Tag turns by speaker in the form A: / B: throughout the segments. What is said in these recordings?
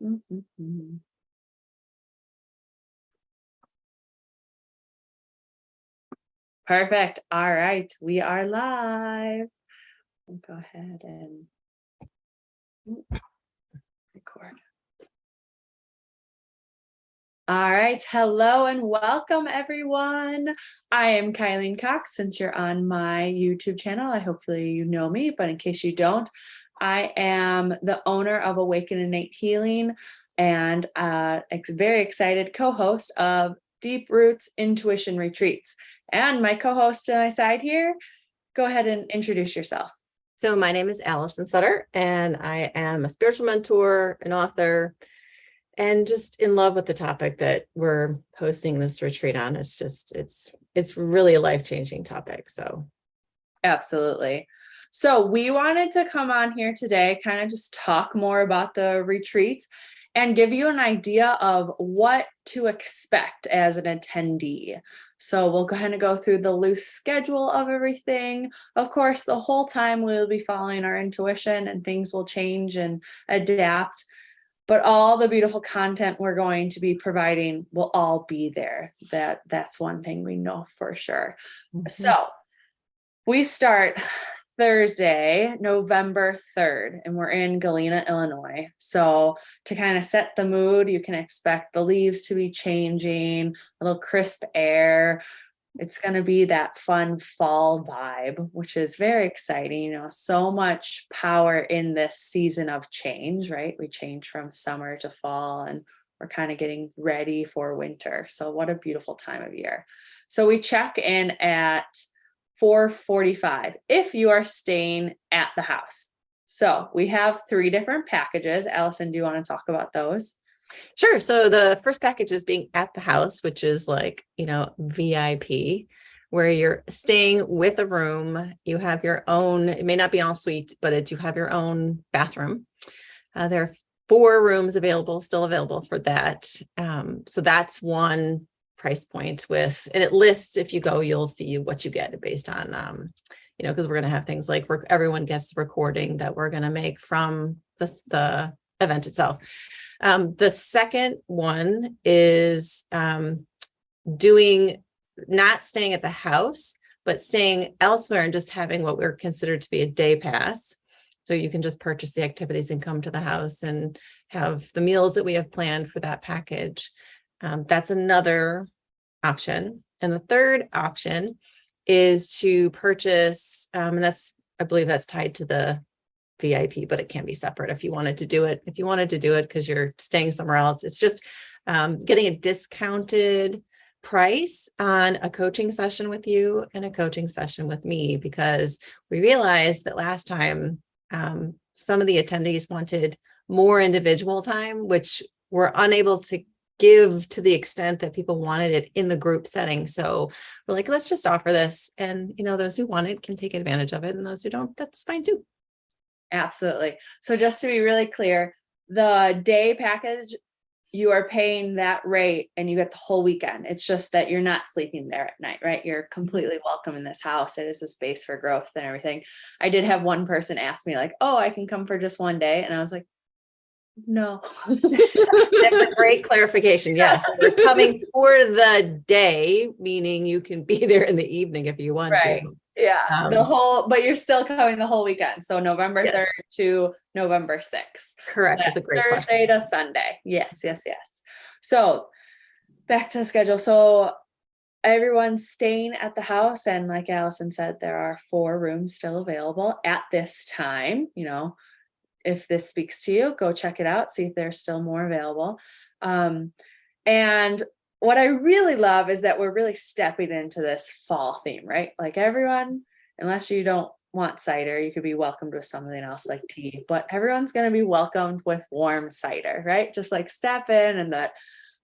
A: Mhm. Perfect. All right, we are live. I'll go ahead and record. All right, hello and welcome everyone. I am Kaileen Cox. Since you're on my YouTube channel, hopefully you know me, but in case you don't, I am the owner of Awaken Innate Healing and very excited co-host of Deep Roots Intuition Retreats. And my co-host on my side here, go ahead and introduce yourself.
B: So my name is Allison Sutter, and I am a spiritual mentor, an author, and just in love with the topic that we're hosting this retreat on. It's really a life-changing topic. So
A: absolutely. So we wanted to come on here today, kind of just talk more about the retreat and give you an idea of what to expect as an attendee. So we'll go ahead and go through the loose schedule of everything. Of course, the whole time we'll be following our intuition and things will change and adapt. But all the beautiful content we're going to be providing will all be there. That's one thing we know for sure. Mm-hmm. So we start Thursday, November 3rd, and we're in Galena, Illinois. So to kind of set the mood, you can expect the leaves to be changing, a little crisp air. It's going to be that fun fall vibe, which is very exciting. You know, so much power in this season of change, right? We change from summer to fall and we're kind of getting ready for winter. So what a beautiful time of year. So we check in at 4:45 if you are staying at the house. So we have 3 different packages. Allison, do you want to talk about those?
B: Sure. So the first package is being at the house, which is like, VIP, where you're staying with a room. You have your own, it may not be en suite, but you have your own bathroom. There are 4 rooms still available for that. So that's one price point and it lists, if you go, you'll see what you get based on, because we're going to have things like everyone gets the recording that we're going to make from the event itself. The second one is not staying at the house, but staying elsewhere and just having what we're considered to be a day pass. So you can just purchase the activities and come to the house and have the meals that we have planned for that package. That's another option. And the third option is to purchase, and I believe that's tied to the VIP, but it can be separate if you wanted to do it. If you wanted to do it because you're staying somewhere else, it's just getting a discounted price on a coaching session with you and a coaching session with me, because we realized that last time some of the attendees wanted more individual time, which we're unable to give to the extent that people wanted it in the group setting. So we're like, let's just offer this. And, those who want it can take advantage of it. And those who don't, that's fine too.
A: Absolutely. So just to be really clear, the day package, you are paying that rate and you get the whole weekend. It's just that you're not sleeping there at night, right? You're completely welcome in this house. It is a space for growth and everything. I did have one person ask me like, oh, I can come for just one day. And I was like, no.
B: That's a great clarification. Yes. We're coming for the day, meaning you can be there in the evening if you want to.
A: Yeah. But you're still coming the whole weekend. So November 3rd to November 6th.
B: Correct.
A: So
B: that's a great
A: Thursday to Sunday. Yes. So back to the schedule. So everyone's staying at the house. And like Allison said, there are 4 rooms still available at this time. If this speaks to you, go check it out, see if there's still more available. And what I really love is that we're really stepping into this fall theme, right? Like everyone, unless you don't want cider, you could be welcomed with something else like tea, but everyone's going to be welcomed with warm cider, right? Just like step in and that,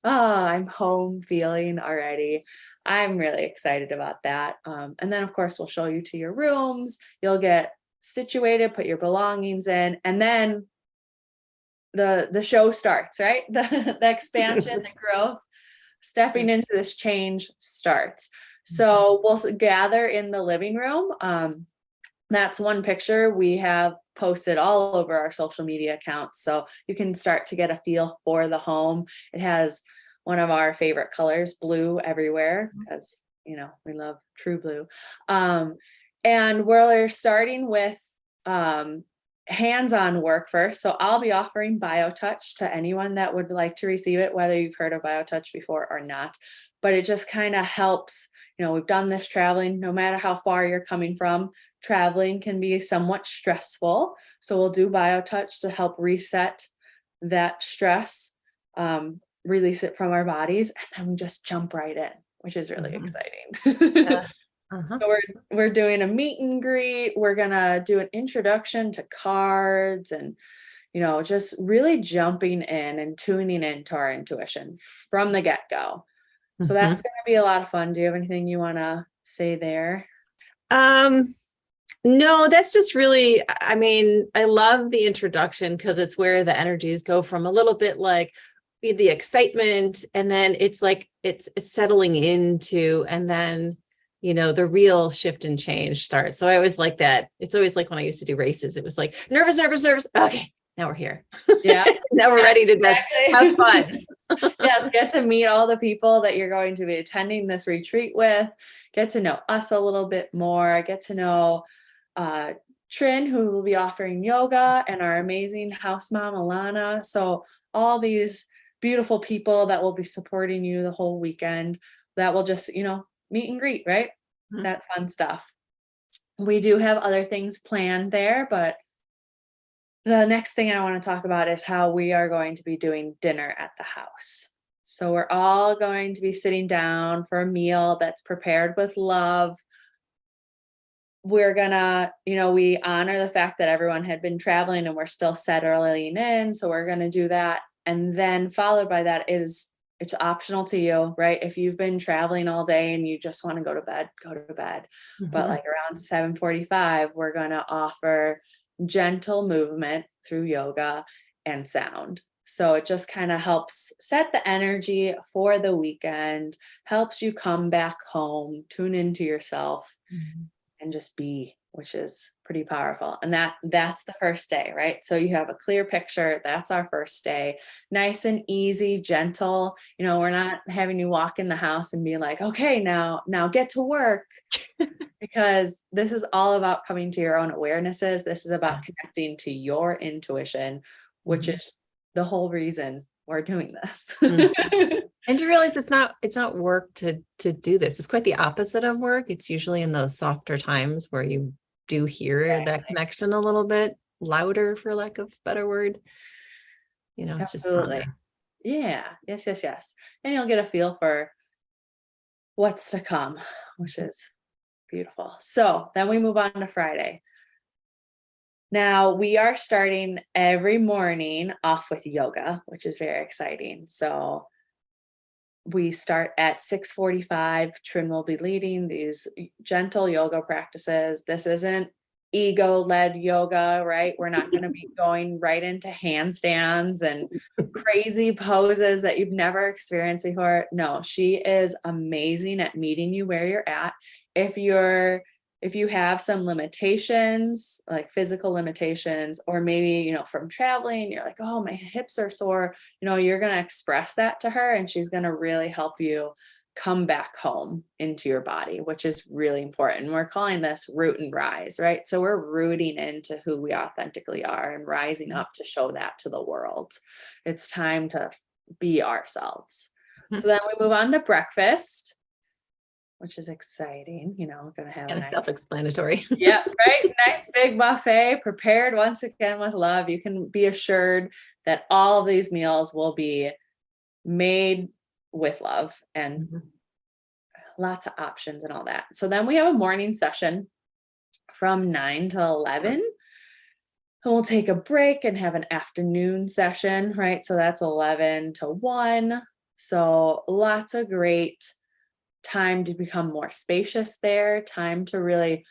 A: I'm home feeling already. I'm really excited about that. And then of course we'll show you to your rooms. You'll get situated, put your belongings in, and then the show starts, right? The expansion, the growth, stepping into this change starts. So we'll gather in the living room. That's one picture. We have posted all over our social media accounts. So you can start to get a feel for the home. It has one of our favorite colors, blue, everywhere, because, you know, we love true blue. And we're starting with hands-on work first. So I'll be offering BioTouch to anyone that would like to receive it, whether you've heard of BioTouch before or not. But it just kind of helps, you know, we've done this traveling, no matter how far you're coming from, traveling can be somewhat stressful. So we'll do BioTouch to help reset that stress, release it from our bodies, and then we just jump right in, which is really exciting.
B: Yeah. Uh-huh.
A: So we're doing a meet and greet. We're gonna do an introduction to cards and, you know, just really jumping in and tuning into our intuition from the get-go. So that's gonna be a lot of fun. Do you have anything you wanna say there?
B: No, that's just really, I mean, I love the introduction because it's where the energies go from a little bit like the excitement, and then it's like it's settling into, and then, you know, the real shift and change starts. So I always like that. It's always like when I used to do races, it was like nervous. Okay, now we're here.
A: Yeah.
B: Now we're ready to just have fun.
A: Yes, get to meet all the people that you're going to be attending this retreat with, get to know us a little bit more, get to know Trin, who will be offering yoga, and our amazing house mom, Alana. So all these beautiful people that will be supporting you the whole weekend, that will just, you know, meet and greet, right? That fun stuff. We do have other things planned there, but the next thing I want to talk about is how we are going to be doing dinner at the house. So we're all going to be sitting down for a meal that's prepared with love. We're gonna, you know, we honor the fact that everyone had been traveling and we're still settling in. So we're gonna do that. And then followed by that is, it's optional to you, right? If you've been traveling all day and you just want to go to bed, go to bed. But like around 7:45, we're gonna offer gentle movement through yoga and sound. So it just kind of helps set the energy for the weekend, helps you come back home, tune into yourself, and just be, which is pretty powerful. And that's the first day, right? So you have a clear picture. That's our first day. Nice and easy, gentle. You know, we're not having you walk in the house and be like, okay, now get to work. Because this is all about coming to your own awarenesses. This is about connecting to your intuition, which is the whole reason we're doing this.
B: And to realize it's not work to do this. It's quite the opposite of work. It's usually in those softer times where you do hear that connection a little bit louder, for lack of a better word. You know, it's
A: Absolutely.
B: just fun.
A: Yeah. Yes. And you'll get a feel for what's to come, which is beautiful. So then we move on to Friday. Now we are starting every morning off with yoga, which is very exciting. So we start at 6:45. Trin will be leading these gentle yoga practices. This isn't ego-led yoga, right? We're not going to be going right into handstands and crazy poses that you've never experienced before. No, she is amazing at meeting you where you're at. If you have some limitations, like physical limitations, or maybe, you know, from traveling, you're like, oh, my hips are sore, you know, you're going to express that to her and she's going to really help you come back home into your body, which is really important. We're calling this root and rise, right? So we're rooting into who we authentically are and rising up to show that to the world. It's time to be ourselves. So then we move on to breakfast, which is exciting. You know, we're going to have
B: Kind
A: a
B: of
A: nice,
B: self-explanatory.
A: yeah, right. Nice big buffet prepared once again with love. You can be assured that all of these meals will be made with love and lots of options and all that. So then we have a morning session from 9 to 11. And we'll take a break and have an afternoon session, right? So that's 11 to 1. So lots of great time to become more spacious there, time to really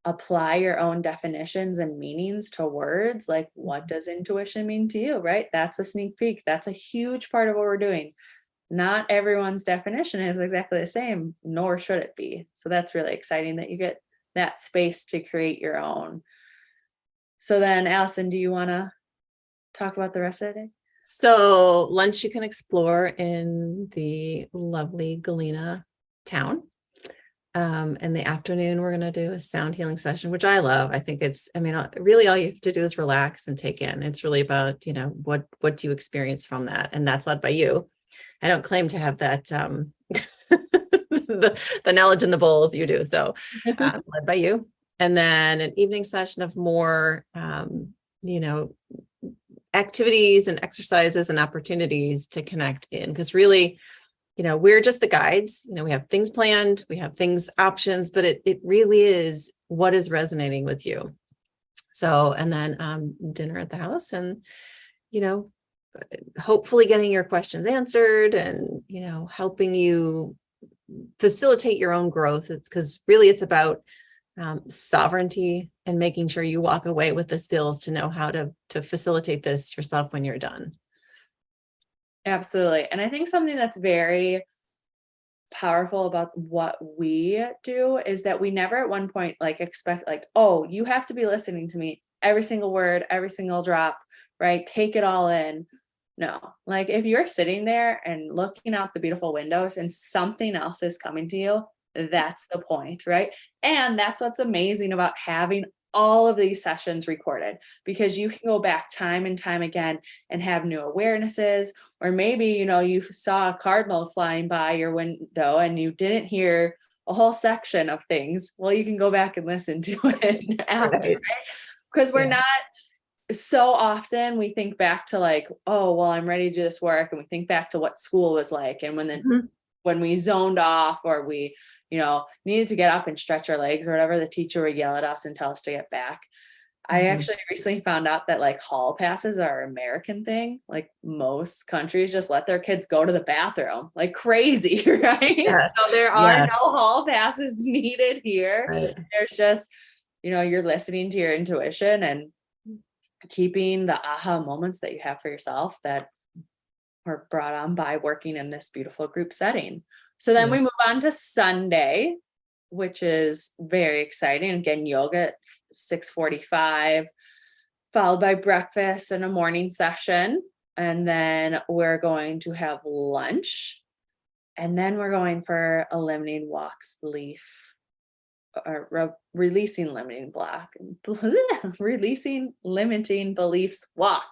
A: apply your own definitions and meanings to words. Like, what does intuition mean to you, right? That's a sneak peek. That's a huge part of what we're doing. Not everyone's definition is exactly the same, nor should it be. So that's really exciting that you get that space to create your own. So then, Allison, do you want to talk about the rest of the day?
B: So lunch you can explore in the lovely Galena town. In the afternoon, we're going to do a sound healing session, which I love. I think really all you have to do is relax and take in. It's really about, what do you experience from that? And that's led by you. I don't claim to have that, the knowledge in the bowls you do. So led by you. And then an evening session of more, activities and exercises and opportunities to connect in. Because really, we're just the guides. We have things planned, we have things options, but it really is what is resonating with you. So, and then dinner at the house, and hopefully getting your questions answered, and helping you facilitate your own growth. Because really it's about sovereignty and making sure you walk away with the skills to know how to facilitate this yourself when you're done.
A: Absolutely. And I think something that's very powerful about what we do is that we never at one point expect oh, you have to be listening to me every single word, every single drop, right? Take it all in. No, if you're sitting there and looking out the beautiful windows and something else is coming to you, that's the point, right? And that's what's amazing about having all of these sessions recorded, because you can go back time and time again and have new awarenesses. Or maybe, you saw a cardinal flying by your window and you didn't hear a whole section of things. Well, you can go back and listen to it after, right? Because we're not, so often we think back to oh, well, I'm ready to do this work. And we think back to what school was like. And when we zoned off, or we, needed to get up and stretch our legs or whatever, the teacher would yell at us and tell us to get back. I actually recently found out that hall passes are an American thing. Most countries just let their kids go to the bathroom like crazy, right? Yeah. So there are no hall passes needed here. Right. There's just, you're listening to your intuition and keeping the aha moments that you have for yourself that were brought on by working in this beautiful group setting. So then we move on to Sunday, which is very exciting. Again, yoga at 6:45, followed by breakfast and a morning session. And then we're going to have lunch. And then we're going for a limiting walks belief, or releasing limiting limiting beliefs walk.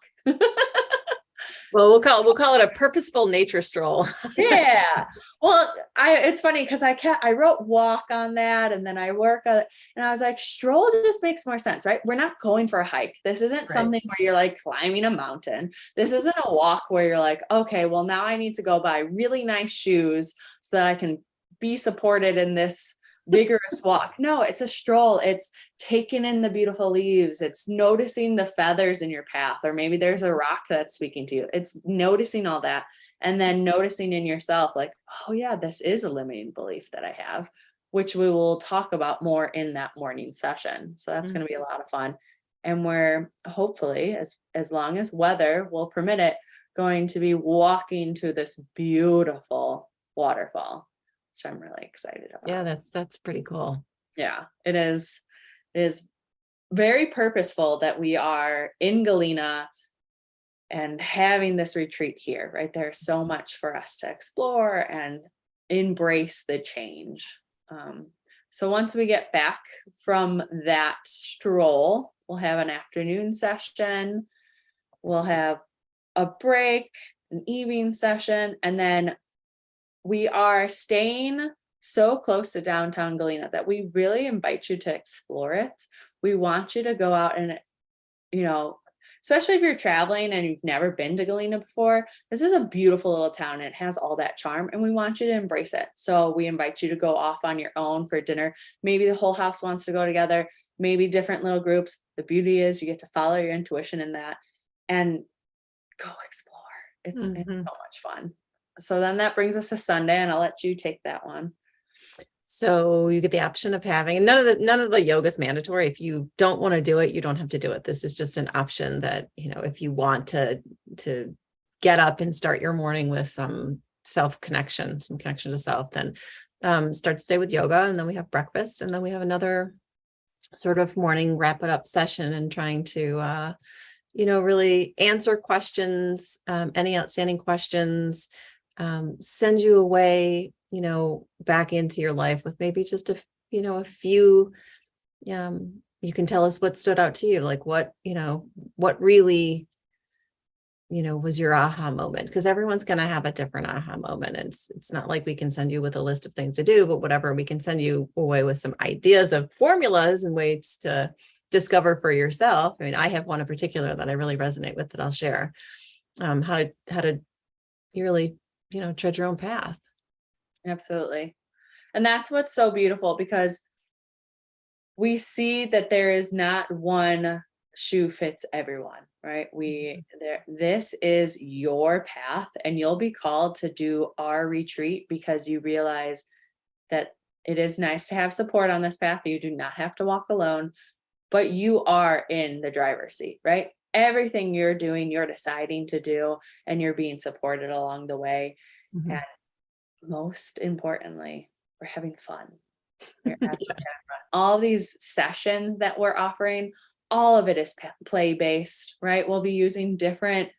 B: Well, we'll call it a purposeful nature stroll.
A: Yeah. Well, it's funny because I wrote walk on that, and then I work on it, and I was like, stroll just makes more sense, right? We're not going for a hike. This isn't something where you're climbing a mountain. This isn't a walk where you're okay, well, now I need to go buy really nice shoes so that I can be supported in this vigorous walk. No, it's a stroll. It's taking in the beautiful leaves. It's noticing the feathers in your path, or maybe there's a rock that's speaking to you. It's noticing all that, and then noticing in yourself oh yeah, this is a limiting belief that I have, which we will talk about more in that morning session. So that's going to be a lot of fun. And we're hopefully, as long as weather will permit it, going to be walking to this beautiful waterfall, which I'm really excited about.
B: Yeah, that's pretty cool.
A: Yeah, it is. It is very purposeful that we are in Galena and having this retreat here, right? There's so much for us to explore and embrace the change. So once we get back from that stroll, we'll have an afternoon session. We'll have a break, an evening session, and then we are staying so close to downtown Galena that we really invite you to explore it. We want you to go out and, especially if you're traveling and you've never been to Galena before, this is a beautiful little town and it has all that charm, and we want you to embrace it. So we invite you to go off on your own for dinner. Maybe the whole house wants to go together, maybe different little groups. The beauty is you get to follow your intuition in that and go explore. It's so much fun. So then that brings us to Sunday, and I'll let you take that one.
B: So you get the option of having, none of the yoga is mandatory. If you don't want to do it, you don't have to do it. This is just an option that, if you want to get up and start your morning with some connection to self, then start the day with yoga, and then we have breakfast, and then we have another sort of morning wrap it up session and trying to, really answer questions, any outstanding questions, send you away, back into your life with maybe just a few, you can tell us what stood out to you, like what really, was your aha moment, because everyone's going to have a different aha moment. And it's not like we can send you with a list of things to do, but whatever, we can send you away with some ideas of formulas and ways to discover for yourself. I mean, I have one in particular that I really resonate with that I'll share. How to you really, tread your own path.
A: Absolutely. And that's what's so beautiful, because we see that there is not one shoe fits everyone, right? This is your path, and you'll be called to do our retreat because you realize that it is nice to have support on this path. You do not have to walk alone, but you are in the driver's seat, right? Everything you're doing, you're deciding to do, and you're being supported along the way.
B: Mhm.
A: And most importantly, we're having fun. We're actually having fun. All these sessions that we're offering, all of it is play based, right? We'll be using different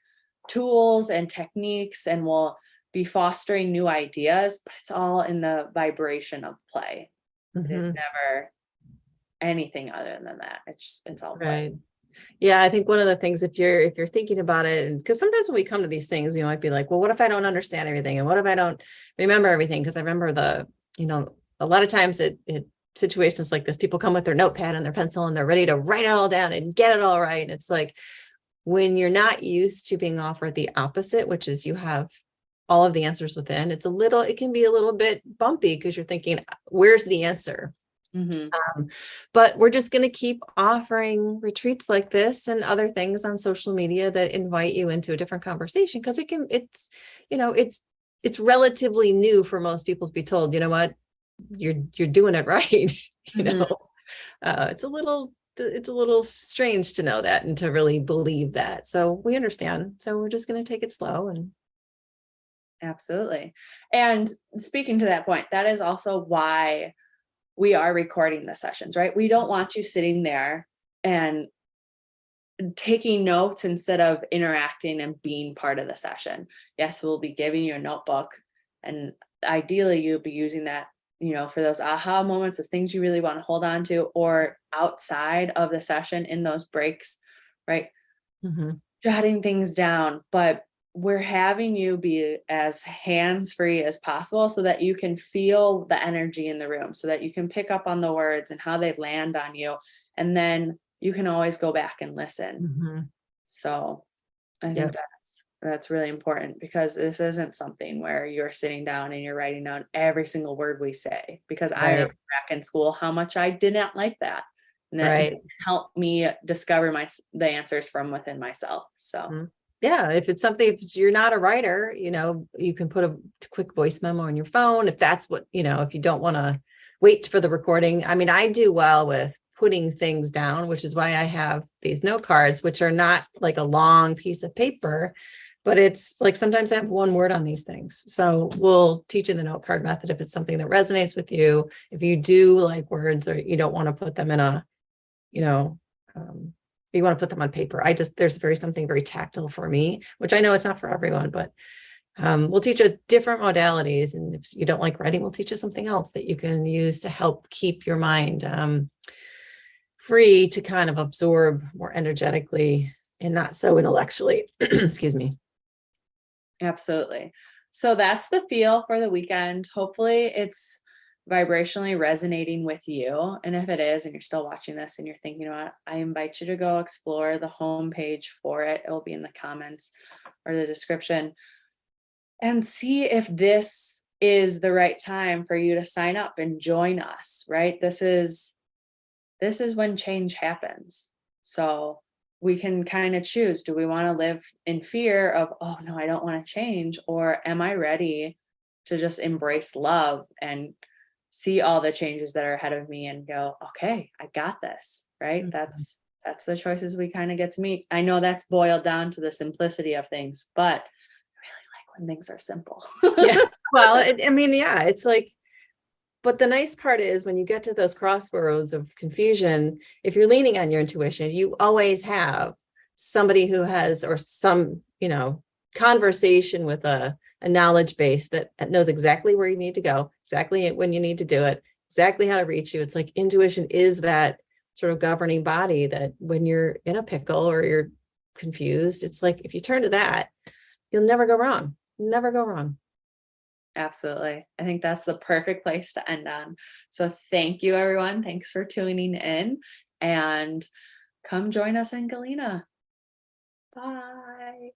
A: tools and techniques, and we'll be fostering new ideas, but it's all in the vibration of play. It is
B: Mhm.
A: never anything other than that. It's all play.
B: Right. Yeah, I think one of the things, if you're thinking about it, and because sometimes when we come to these things, we might be like, well, what if I don't understand everything? And what if I don't remember everything? Because I remember a lot of times it situations like this, people come with their notepad and their pencil and they're ready to write it all down and get it all right. And it's like, when you're not used to being offered the opposite, which is you have all of the answers within, it can be a little bit bumpy because you're thinking, where's the answer?
A: Mhm.
B: But we're just going to keep offering retreats like this and other things on social media that invite you into a different conversation, because it's relatively new for most people to be told, you know what, you're doing it right. you
A: Mhm.
B: know, it's a little strange to know that and to really believe that. So we understand. So we're just going to take it slow. And
A: Absolutely. And speaking to that point, that is also why we are recording the sessions, right? We don't want you sitting there and taking notes instead of interacting and being part of the session. Yes, we'll be giving you a notebook, and ideally you'll be using that, for those aha moments, those things you really want to hold on to, or outside of the session in those breaks, right?
B: Mhm.
A: Jotting things down, but we're having you be as hands-free as possible so that you can feel the energy in the room, so that you can pick up on the words and how they land on you. And then you can always go back and listen.
B: Mhm.
A: So I think
B: Yep.
A: that's really important, because this isn't something where you're sitting down and you're writing down every single word we say, because I remember
B: Right.
A: back in school how much I did not like that. And that
B: Right.
A: helped me discover the answers from within myself. So
B: Mhm. Yeah, if you're not a writer, you can put a quick voice memo on your phone if that's what, if you don't want to wait for the recording. I mean, I do well with putting things down, which is why I have these note cards, which are not like a long piece of paper, but it's like sometimes I have one word on these things. So we'll teach you the note card method if it's something that resonates with you. If you do like words or you don't want to put them in you know, um, you want to put them on paper. There's something very tactile for me, which I know it's not for everyone, but we'll teach you different modalities. And if you don't like writing, we'll teach you something else that you can use to help keep your mind free to kind of absorb more energetically and not so intellectually. Excuse me.
A: absolutely. So that's the feel for the weekend. Hopefully it's vibrationally resonating with you. And if it is, and you're still watching this and you're thinking, what, I invite you to go explore the homepage for it. It will be in the comments or the description, and see if this is the right time for you to sign up and join us, right? This is when change happens. So we can kind of choose, do we want to live in fear of, oh no, I don't want to change, or am I ready to just embrace love and see all the changes that are ahead of me and go, okay, I got this, right?
B: Mhm.
A: That's the choices we kind of get to make. I know that's boiled down to the simplicity of things, but I really like when things are simple.
B: Yeah. Well, I mean, yeah, it's like But the nice part is when you get to those crossroads of confusion, if you're leaning on your intuition, you always have somebody who has, or some, conversation with a knowledge base that knows exactly where you need to go, exactly when you need to do it, exactly how to reach you. It's like intuition is that sort of governing body that when you're in a pickle or you're confused, it's like if you turn to that, you'll never go wrong. Never go wrong.
A: Absolutely. I think that's the perfect place to end on. So thank you, everyone. Thanks for tuning in, and come join us in Galena. Bye.